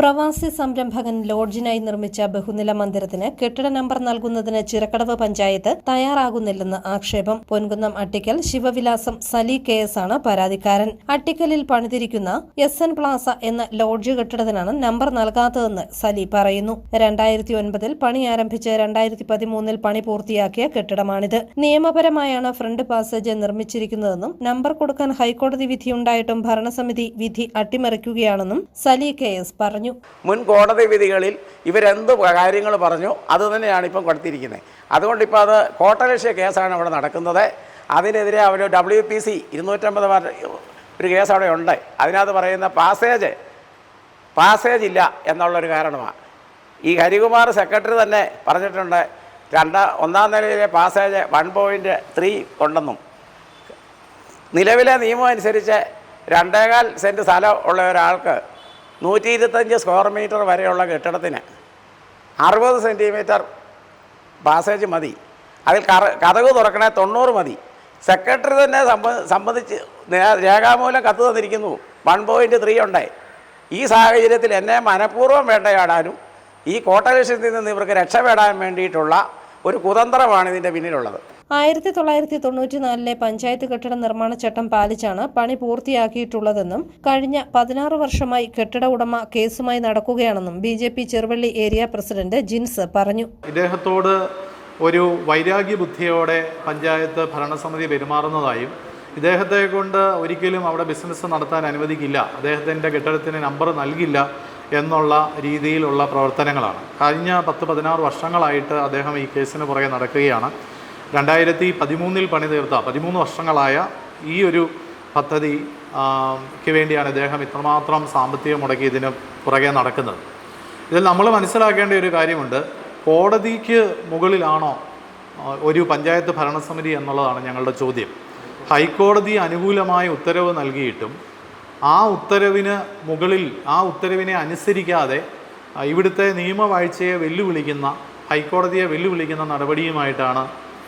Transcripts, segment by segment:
പ്രവാസി സംരംഭകൻ ലോഡ്ജിനായി നിർമ്മിച്ച ബഹുനില മന്ദിരത്തിന് കെട്ടിട നമ്പർ നൽകുന്നതിന് ചിറക്കടവ് പഞ്ചായത്ത് തയ്യാറാകുന്നില്ലെന്ന് ആക്ഷേപം. പൊൻകുന്നം അട്ടിക്കൽ ശിവവിലാസം സലി KS ആണ് പരാതിക്കാരൻ. അട്ടിക്കലിൽ പണിതിരിക്കുന്ന SN പ്ലാസ എന്ന ലോഡ്ജ് കെട്ടിടത്തിനാണ് നമ്പർ നൽകാത്തതെന്ന് സലി പറയുന്നു. 2009 പണി ആരംഭിച്ച് 2013 പണി പൂർത്തിയാക്കിയ കെട്ടിടമാണിത്. നിയമപരമായാണ് ഫ്രണ്ട് പാസേജ് നിർമ്മിച്ചിരിക്കുന്നതെന്നും നമ്പർ കൊടുക്കാൻ ഹൈക്കോടതി വിധിയുണ്ടായിട്ടും ഭരണസമിതി വിധി അട്ടിമറിക്കുകയാണെന്നും സലി KS പറഞ്ഞു. മുൻ കോടതി വിധികളിൽ ഇവരെന്ത് കാര്യങ്ങൾ പറഞ്ഞു അത് തന്നെയാണ് ഇപ്പം കൊടുത്തിരിക്കുന്നത്. അതുകൊണ്ട് ഇപ്പോൾ അത് കോട്ടലക്ഷ്യ കേസാണ് അവിടെ നടക്കുന്നത്. അതിനെതിരെ അവർ WPC 250 ഒരു കേസ് അവിടെ ഉണ്ട്. അതിനകത്ത് പറയുന്ന പാസേജ് ഇല്ല എന്നുള്ളൊരു കാരണമാണ്. ഈ ഹരികുമാർ സെക്രട്ടറി തന്നെ പറഞ്ഞിട്ടുണ്ട്, ഒന്നാം നിലയിലെ പാസേജ് 1.3 ഉണ്ടെന്നും നിലവിലെ നിയമം അനുസരിച്ച് 2.25 സെൻറ്റ് സ്ഥലം ഉള്ള ഒരാൾക്ക് 125 സ്ക്വയർ മീറ്റർ വരെയുള്ള കെട്ടിടത്തിന് 60 സെൻറ്റിമീറ്റർ പാസേജ് മതി. അതിൽ കതക് തുറക്കണേ 90 മതി. സെക്രട്ടറി തന്നെ സംബന്ധിച്ച് രേഖാമൂലം കത്ത് തന്നിരിക്കുന്നു 1.3 ഉണ്ട്. ഈ സാഹചര്യത്തിൽ എന്നെ മനഃപൂർവ്വം വേട്ടയാടാനും ഈ കോട്ടലക്ഷ്യത്തിൽ നിന്ന് ഇവർക്ക് രക്ഷപ്പെടാൻ വേണ്ടിയിട്ടുള്ള ഒരു കുതന്ത്രമാണ് ഇതിൻ്റെ പിന്നിലുള്ളത്. 1994 പഞ്ചായത്ത് കെട്ടിട നിർമ്മാണ ചട്ടം പാലിച്ചാണ് പണി പൂർത്തിയാക്കിയിട്ടുള്ളതെന്നും കഴിഞ്ഞ 16 വർഷമായി കെട്ടിട ഉടമ കേസുമായി നടക്കുകയാണെന്നും BJP Cheruvally area president Jins പറഞ്ഞു. ഇദ്ദേഹത്തോട് ഒരു വൈരാഗ്യ ബുദ്ധിയോടെ പഞ്ചായത്ത് ഭരണസമിതി പെരുമാറുന്നതായും ഇദ്ദേഹത്തെ കൊണ്ട് ഒരിക്കലും അവിടെ ബിസിനസ് നടത്താൻ അനുവദിക്കില്ല, അദ്ദേഹത്തിൻ്റെ കെട്ടിടത്തിന് നമ്പർ നൽകില്ല എന്നുള്ള രീതിയിലുള്ള പ്രവർത്തനങ്ങളാണ്. കഴിഞ്ഞ 10-16 വർഷങ്ങളായിട്ട് അദ്ദേഹം ഈ കേസിന് പുറകെ നടക്കുകയാണ്. 2013 പണി തീർത്ത 13 വർഷങ്ങളായ ഈ ഒരു പദ്ധതിക്ക് വേണ്ടിയാണ് ഇദ്ദേഹം ഇത്രമാത്രം സാമ്പത്തികം മുടക്കി ഇതിന് പുറകെ നടക്കുന്നത്. ഇതിൽ നമ്മൾ മനസ്സിലാക്കേണ്ട ഒരു കാര്യമുണ്ട്, കോടതിക്ക് മുകളിലാണോ ഒരു പഞ്ചായത്ത് ഭരണസമിതി എന്നുള്ളതാണ് ഞങ്ങളുടെ ചോദ്യം. ഹൈക്കോടതി അനുകൂലമായ ഉത്തരവ് നൽകിയിട്ടും ആ ഉത്തരവിന് മുകളിൽ ആ ഉത്തരവിനെ അനുസരിക്കാതെ ഇവിടുത്തെ നിയമവാഴ്ചയെ വെല്ലുവിളിക്കുന്ന, ഹൈക്കോടതിയെ വെല്ലുവിളിക്കുന്ന നടപടിയുമായിട്ടാണ്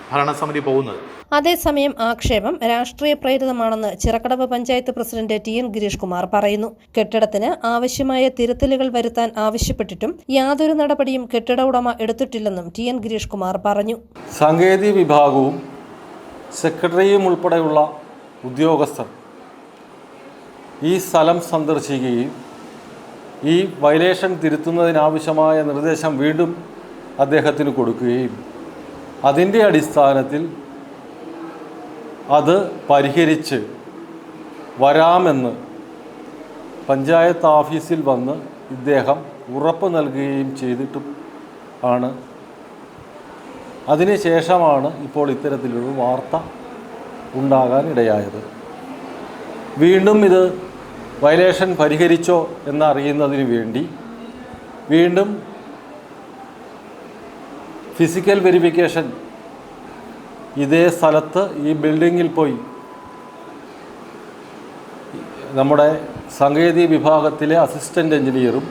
ഭരണസമിതി പോകുന്നത്. അതേസമയം ആക്ഷേപം രാഷ്ട്രീയ പ്രേരിതമാണെന്ന് ചിറക്കടവ് പഞ്ചായത്ത് പ്രസിഡന്റ് TN ഗിരീഷ് കുമാർ പറയുന്നു. കെട്ടിടത്തിന് ആവശ്യമായ തിരുത്തലുകൾ വരുത്താൻ ആവശ്യപ്പെട്ടിട്ടും യാതൊരു നടപടിയും കെട്ടിട ഉടമ എടുത്തിട്ടില്ലെന്നും TN ഗിരീഷ് കുമാർ പറഞ്ഞു. സാങ്കേതിക വിഭാഗവും സെക്രട്ടറിയും ഉൾപ്പെടെയുള്ള ഉദ്യോഗസ്ഥർ ഈ സ്ഥലം സന്ദർശിക്കുകയും ഈ വയലേഷൻ തിരുത്തുന്നതിനാവശ്യമായ നിർദ്ദേശം വീണ്ടും അദ്ദേഹത്തിന് കൊടുക്കുകയും അതിൻ്റെ അടിസ്ഥാനത്തിൽ അത് പരിഹരിച്ച് വരാമെന്ന് പഞ്ചായത്ത് ഓഫീസിൽ വന്ന് ഇദ്ദേഹം ഉറപ്പ് നൽകുകയും ചെയ്തിട്ടും ആണ്. അതിനുശേഷമാണ് ഇപ്പോൾ ഇത്തരത്തിലൊരു വാർത്ത ഉണ്ടാകാൻ ഇടയായത്. വീണ്ടും ഇത് വയലേഷൻ പരിഹരിച്ചോ എന്നറിയുന്നതിന് വേണ്ടി വീണ്ടും ഫിസിക്കൽ വെരിഫിക്കേഷൻ ഇതേ സ്ഥലത്ത് ഈ ബിൽഡിങ്ങിൽ പോയി നമ്മുടെ സാങ്കേതിക വിഭാഗത്തിലെ അസിസ്റ്റൻ്റ് എഞ്ചിനീയറും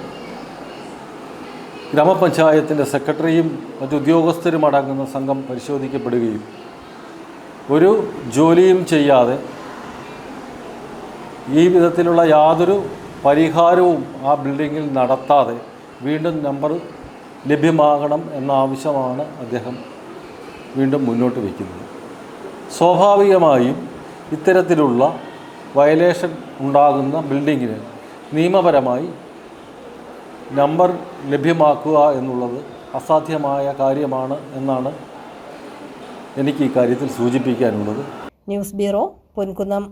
ഗ്രാമപഞ്ചായത്തിൻ്റെ സെക്രട്ടറിയും മറ്റുദ്യോഗസ്ഥരും അടങ്ങുന്ന സംഘം പരിശോധിക്കപ്പെടുകയും ഒരു ജോലിയും ചെയ്യാതെ ഈ വിധത്തിലുള്ള യാതൊരു പരിഹാരവും ആ ബിൽഡിങ്ങിൽ നടത്താതെ വീണ്ടും നമ്പർ ലഭ്യമാകണം എന്ന ആവശ്യമാണ് അദ്ദേഹം വീണ്ടും മുന്നോട്ട് വയ്ക്കുന്നത്. സ്വാഭാവികമായും ഇത്തരത്തിലുള്ള വയലേഷൻ ഉണ്ടാകുന്ന ബിൽഡിങ്ങിന് നിയമപരമായി നമ്പർ ലഭ്യമാക്കുക എന്നുള്ളത് അസാധ്യമായ കാര്യമാണ് എന്നാണ് എനിക്ക് ഈ കാര്യത്തിൽ സൂചിപ്പിക്കാനുള്ളത്. News bureau, Ponkunnam.